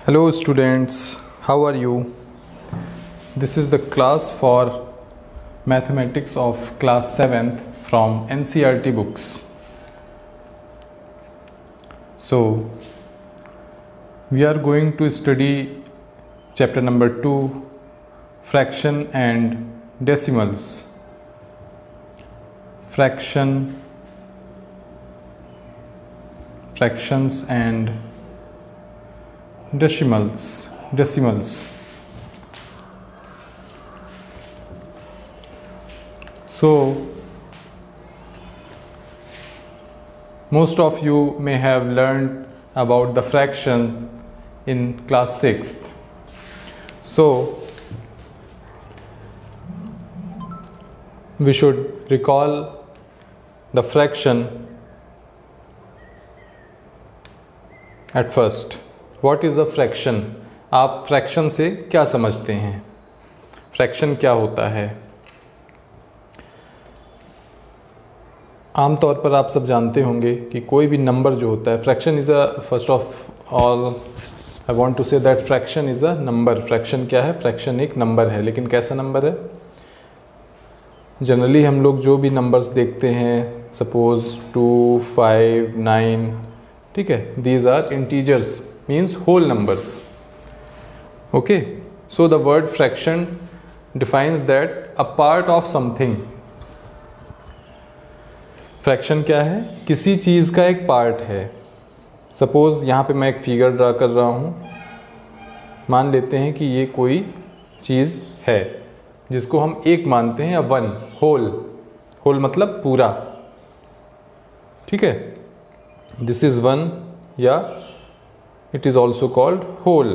Hello students, how are you? This is the class for mathematics of class 7th from NCERT books. So we are going to study chapter number 2, fraction and decimals. Fractions and decimals. So most of you may have learned about the fraction in class 6th. So we should recall the fraction at first. What is a fraction? आप fraction से क्या समझते हैं? Fraction क्या होता है? आमतौर पर आप सब जानते होंगे कि कोई भी नंबर जो होता है, fraction is a first of all I want to say that fraction is a number. Fraction क्या है? फ्रैक्शन एक नंबर है, लेकिन कैसा नंबर है? जनरली हम लोग जो भी नंबर्स देखते हैं, सपोज 2, 5, 9, ठीक है, these are integers, means whole numbers. Okay, so the word fraction defines that a part of something. Fraction क्या है? किसी चीज़ का एक पार्ट है. सपोज यहाँ पे मैं एक फिगर ड्रा कर रहा हूँ. मान लेते हैं कि ये कोई चीज़ है जिसको हम एक मानते हैं, या वन, होल मतलब पूरा. ठीक है, दिस इज वन, या it is also called whole.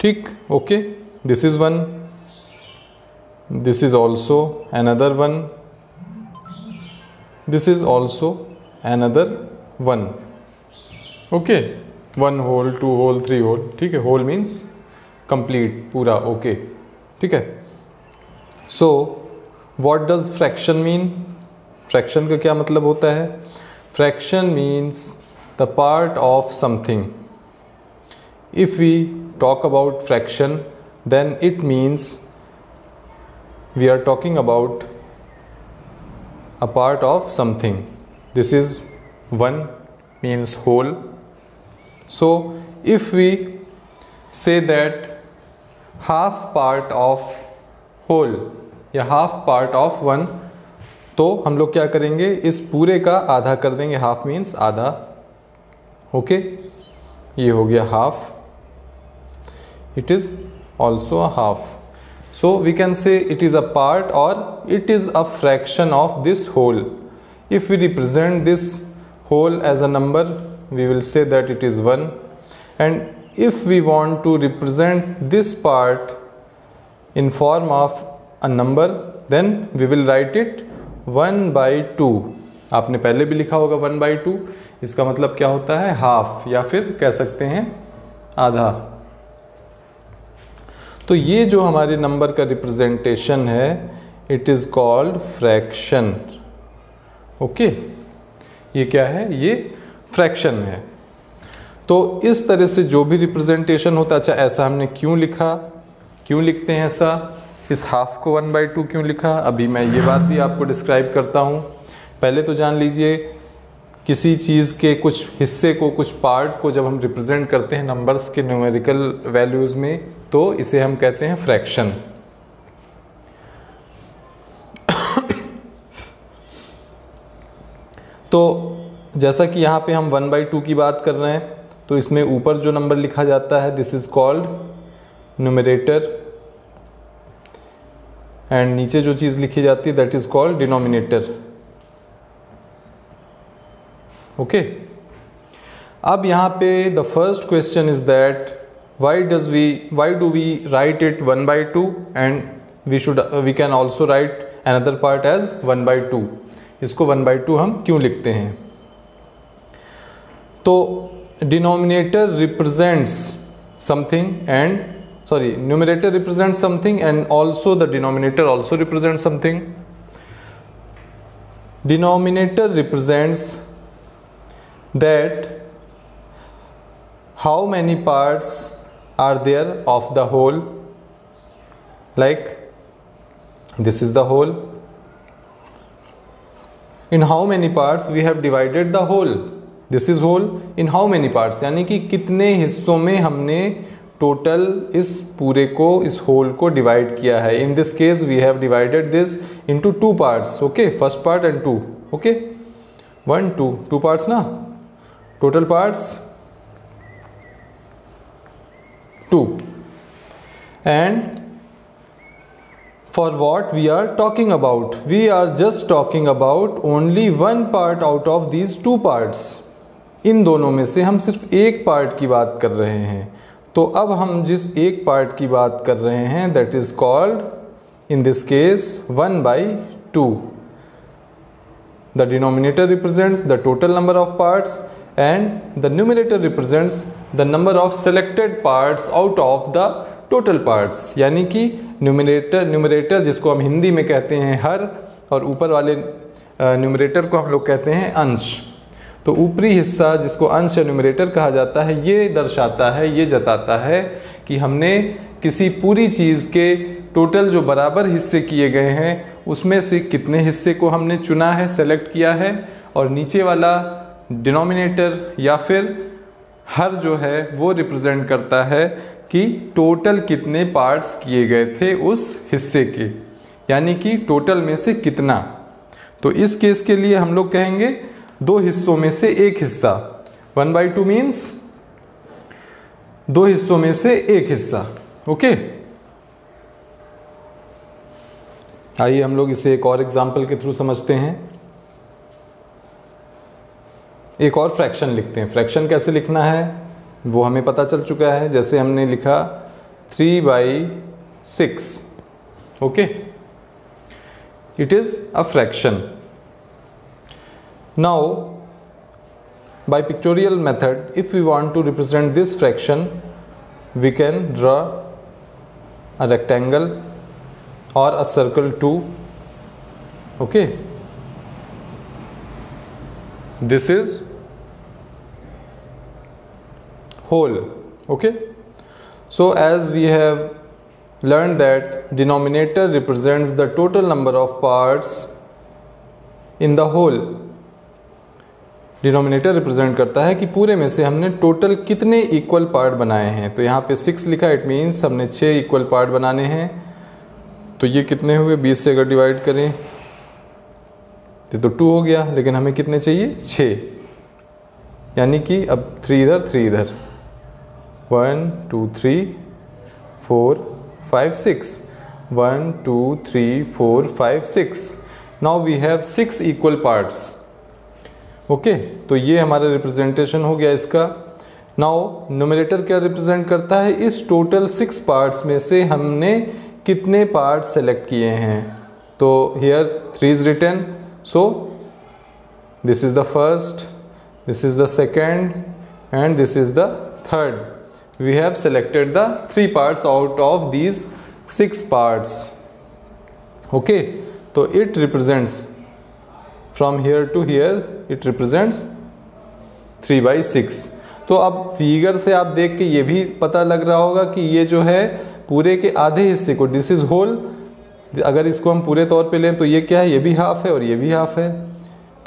ठीक, okay, this is one, this is also another one, this is also another one. Okay, one whole, two whole, three whole. ठीक है, whole means complete, पूरा. okay, ठीक है. So what does fraction mean? Fraction का क्या मतलब होता है? Fraction means the part of something. If we talk about fraction, then it means we are talking about a part of something. This is one, means whole. So if we say that half part of whole या half part of one, तो हम लोग क्या करेंगे? इस पूरे का आधा कर देंगे. हाफ मीन्स आधा. ओके, ये हो गया half. It is also a half. So we can say it is a part और it is a fraction of this whole. If we represent this whole as a number, we will say that it is one. And if we want to represent this part in form of a number, then we will write it 1/2. आपने पहले भी लिखा होगा 1/2. इसका मतलब क्या होता है? हाफ, या फिर कह सकते हैं आधा. तो ये जो हमारे नंबर का रिप्रेजेंटेशन है, it is called fraction. Okay, ये क्या है? ये फ्रैक्शन है. तो इस तरह से जो भी रिप्रेजेंटेशन होता है. अच्छा, ऐसा हमने क्यों लिखा? क्यों लिखते हैं ऐसा? इस हाफ को 1/2 क्यों लिखा? अभी मैं ये बात भी आपको डिस्क्राइब करता हूँ. पहले तो जान लीजिए, किसी चीज़ के कुछ हिस्से को, कुछ पार्ट को जब हम रिप्रेजेंट करते हैं नंबर्स के न्यूमेरिकल वैल्यूज़ में, तो इसे हम कहते हैं फ्रैक्शन. तो जैसा कि यहाँ पे हम 1/2 की बात कर रहे हैं, तो इसमें ऊपर जो नंबर लिखा जाता है, this is called numerator, and नीचे जो चीज़ लिखी जाती है, that is called denominator. Okay, अब यहाँ पे the first question is that why do we write it 1/2 and we can also write another part as 1/2. इसको 1/2 हम क्यों लिखते हैं? तो denominator represents something and numerator represents something, and also the denominator also represents something. Denominator represents that how many parts are there of the whole, like this is the whole, in how many parts we have divided the whole, this is whole, in how many parts, यानी कि कितने हिस्सों में हमने total इस पूरे को, इस होल को डिवाइड किया है. In this case we have divided this into 2 parts. Okay, first part and 2. Okay, 1 2 parts ना, total parts 2. And for what we are talking about, we are just talking about only one part out of these 2 parts. इन दोनों में से हम सिर्फ एक part की बात कर रहे हैं. तो अब हम जिस एक पार्ट की बात कर रहे हैं, that is called in this case 1/2. The denominator represents the total number of parts and the numerator represents the number of selected parts out of the total parts. यानी कि न्यूमरेटर जिसको हम हिंदी में कहते हैं हर, और ऊपर वाले न्यूमरेटर को हम लोग कहते हैं अंश. तो ऊपरी हिस्सा जिसको अंश या न्यूमरेटर कहा जाता है, ये दर्शाता है, ये जताता है कि हमने किसी पूरी चीज़ के टोटल जो बराबर हिस्से किए गए हैं उसमें से कितने हिस्से को हमने चुना है, सेलेक्ट किया है. और नीचे वाला डिनोमिनेटर या फिर हर जो है वो रिप्रेजेंट करता है कि टोटल कितने पार्ट्स किए गए थे उस हिस्से के, यानी कि टोटल में से कितना. तो इस केस के लिए हम लोग कहेंगे 2 हिस्सों में से एक हिस्सा. 1/2 मीन्स 2 हिस्सों में से एक हिस्सा. ओके, आइए हम लोग इसे एक और एग्जाम्पल के थ्रू समझते हैं. एक और फ्रैक्शन लिखते हैं. फ्रैक्शन कैसे लिखना है वो हमें पता चल चुका है. जैसे हमने लिखा 3/6. Okay, it is a fraction. Now by pictorial method, if we want to represent this fraction, we can draw a rectangle और a circle too. Okay, this is whole. Okay, so as we have learned that denominator represents the total number of parts in the whole. Denominator represent करता है कि पूरे में से हमने total कितने equal part बनाए हैं. तो यहाँ पे 6 लिखा, इट मीन्स हमने 6 इक्वल पार्ट बनाने हैं. तो ये कितने हुए, 20 से अगर डिवाइड करें तो 2 हो गया, लेकिन हमें कितने चाहिए, 6. यानी कि अब 3 इधर 3 इधर, 1 2 3 4 5 6, 1 2 3 4 5 6. Now we have 6 equal parts. Okay, तो ये हमारा रिप्रेजेंटेशन हो गया इसका. नाउ न्यूमरेटर क्या रिप्रेजेंट करता है, इस टोटल 6 पार्ट्स में से हमने कितने पार्ट्स सेलेक्ट किए हैं. तो here 3 is written. So this is the first, this is the second, and this is the third. We have selected the 3 parts out of these 6 parts. Okay, so it represents from here to here, it represents 3/6. तो अब figure से आप देख के ये भी पता लग रहा होगा कि ये जो है पूरे के आधे हिस्से को, दिस इज होल, अगर इसको हम पूरे तौर पे लें तो ये क्या है, ये भी हाफ है और ये भी हाफ है.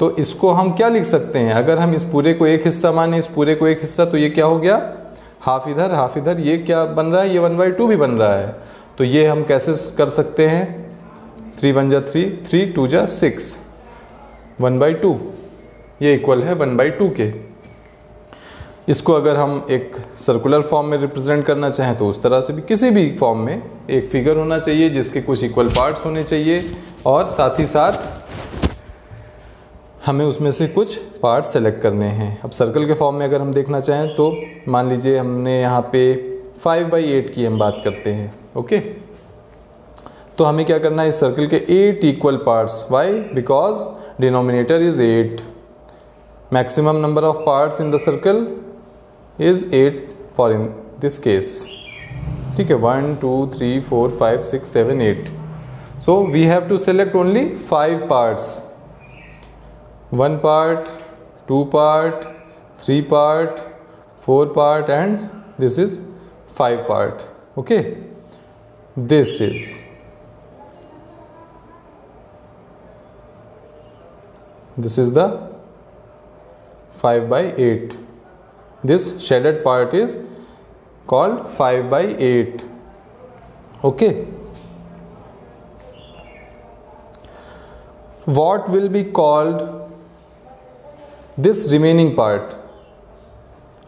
तो इसको हम क्या लिख सकते हैं, अगर हम इस पूरे को एक हिस्सा माने, इस पूरे को एक हिस्सा, तो ये क्या हो गया, हाफ इधर हाफ इधर. ये क्या बन रहा है, ये 1/2 भी बन रहा है. तो ये हम कैसे कर सकते हैं, 3 1 जा 3, 3 2 जा 6, 1/2 ये इक्वल है 1/2 के. इसको अगर हम एक सर्कुलर फॉर्म में रिप्रेजेंट करना चाहें तो उस तरह से भी, किसी भी फॉर्म में एक फिगर होना चाहिए जिसके कुछ इक्वल पार्ट्स होने चाहिए, और साथ ही साथ हमें उसमें से कुछ पार्ट्स सेलेक्ट करने हैं. अब सर्कल के फॉर्म में अगर हम देखना चाहें तो मान लीजिए हमने यहाँ पे 5/8 की हम बात करते हैं. ओके, तो हमें क्या करना है, इस सर्कल के 8 equal parts. Why, because denominator is 8. Maximum number of parts in the circle is 8 for in this case. ठीक है, 1 2 3 4 5 6 7 8. So we have to select only 5 parts. 1 part, 2 part, 3 part, 4 part, and this is 5 part. Okay, this is the 5 by 8. This shaded part is called 5 by 8. Okay, what will be called this remaining part?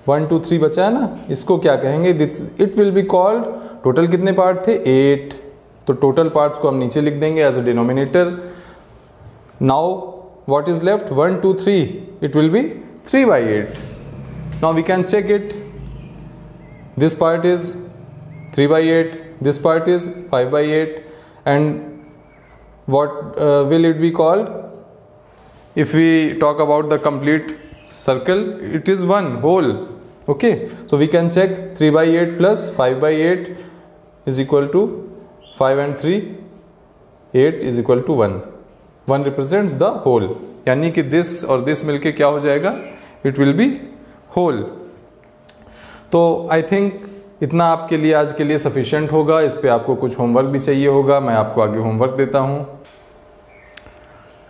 1 2 3 बचा है ना, इसको क्या कहेंगे? It will be called, total कितने part थे? 8. तो total parts को हम नीचे लिख देंगे as a denominator. Now what is left? 1 2 3, it will be 3 by 8. Now we can check it. This part is 3 by 8, this part is 5 by 8, and what will it be called? If we talk about the complete circle, it is one whole. Okay, so we can check 3 by 8 plus 5 by 8 is equal to 5 and 3, 8 is equal to 1. 1 represents the whole, यानी कि this और this मिलके क्या हो जाएगा? It will be whole. तो I think इतना आपके लिए आज के लिए सफिशिएंट होगा. इस पे आपको कुछ होमवर्क भी चाहिए होगा. मैं आपको आगे होमवर्क देता हूँ.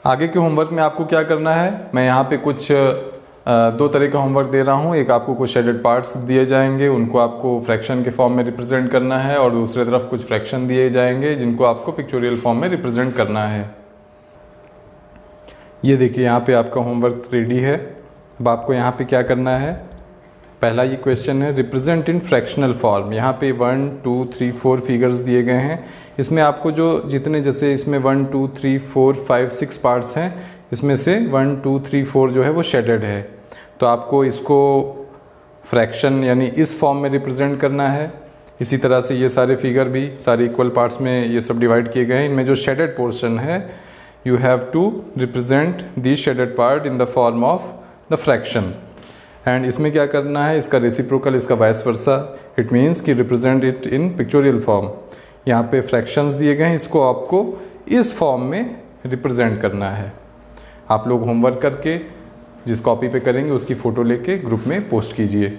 आगे के होमवर्क में आपको क्या करना है, मैं यहाँ पे कुछ 2 तरह का होमवर्क दे रहा हूँ. एक आपको कुछ शेडेड पार्ट्स दिए जाएंगे, उनको आपको फ्रैक्शन के फॉर्म में रिप्रेजेंट करना है, और दूसरी तरफ कुछ फ्रैक्शन दिए जाएंगे जिनको आपको पिक्चोरियल फॉर्म में रिप्रेजेंट करना है. ये देखिए यहाँ पे आपका होमवर्क रेडी है. अब आपको यहाँ पे क्या करना है, पहला ये क्वेश्चन है रिप्रेजेंट इन फ्रैक्शनल फॉर्म. यहाँ पे 1 2 3 4 फिगर्स दिए गए हैं. इसमें आपको जो जितने, जैसे इसमें 1 2 3 4 5 6 पार्ट्स हैं, इसमें से 1 2 3 4 जो है वो शेडेड है. तो आपको इसको फ्रैक्शन यानी इस फॉर्म में रिप्रेजेंट करना है. इसी तरह से ये सारे फिगर भी सारे इक्वल पार्ट्स में ये सब डिवाइड किए गए हैं. इनमें जो शेडेड पोर्शन है, you have to represent the shaded part in the form of the fraction. and इसमें क्या करना है, इसका रेसिप्रोकल, इसका वाइस वर्सा. इट मीन्स कि represent it in pictorial form. यहाँ पे फ्रैक्शंस दिए गए हैं, इसको आपको इस फॉर्म में रिप्रेजेंट करना है. आप लोग होमवर्क करके जिस कॉपी पे करेंगे उसकी फ़ोटो लेके ग्रुप में पोस्ट कीजिए.